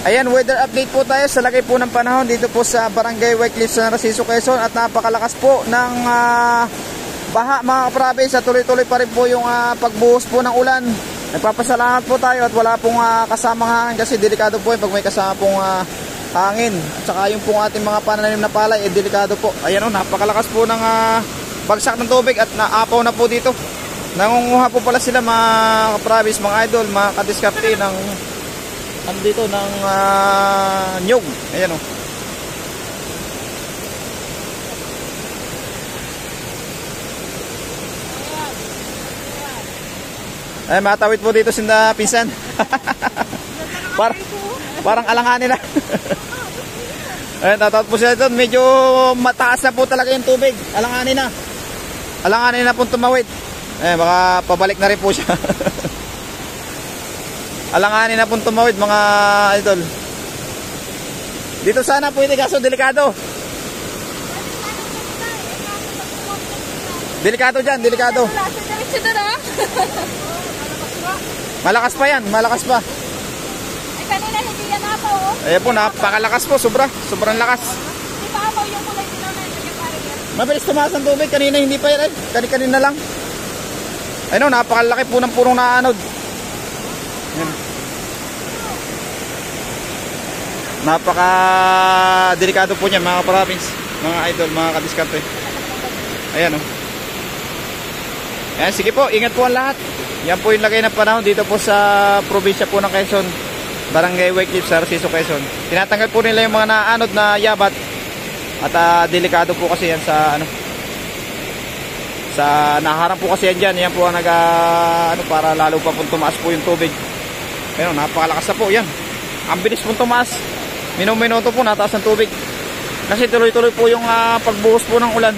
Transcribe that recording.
Ayan, weather update po tayo sa lagay po ng panahon dito po sa Barangay Whitecliff sa Narciso, Quezon. At napakalakas po ng baha mga kaprovince. At tuloy-tuloy pa rin po yung pagbuhos po ng ulan. Nagpapasalamat po tayo at wala pong kasamang hangin kasi delikado po pag may kasama pong hangin. At saka yung pong ating mga pananim na palay, delikado po. Ayan o, napakalakas po ng bagsak ng tubig at naapaw na po dito. Nangunguha po pala sila mga kaprovince, mga idol, mga kadiskarte ng andito ng nyug. Ayan o. Ay, matawid po dito sinda pinsan. Parang alanganin na. Ayun, tatawid po sila doon. Medyo mataas na po talaga yung tubig. Alanganin na. Alanganin na po tumawid. Eh, baka pabalik na rin po siya. Alanganin na pong tumawid mga idol. Dito sana pwede kaso delikado. Delikado dyan, delikado. Malakas pa yan, malakas pa. Ay kanina hindi yan apaw oh. Ayan po, napakalakas po, sobrang lakas. Hindi pa apaw yung kulay tinaw na. Mabilis tumaas ang tubig, kanina hindi pa yan. Kanina lang. Ayun, napakalaki po ng purong naanod. Ayan. Napaka delikado po niyan mga province, mga idol, mga kadiskarte. Ayan o. Ayan, sige po, ingat po ang lahat. Yan po yung lagay ng panahon dito po sa probinsya po ng Quezon, Barangay Whitecliff sa Narciso, Quezon. Tinatanggal po nila yung mga naanod na yabat. At delikado po kasi yan sa sa naharang po kasi yan dyan. Yan po ang para lalo pa po tumaas po yung tubig. Pero napakalakas na po yan. Ang bilis po tumaas. Minuto po nataas ng tubig. Kasi tuloy-tuloy po yung pagbuhos po ng ulan.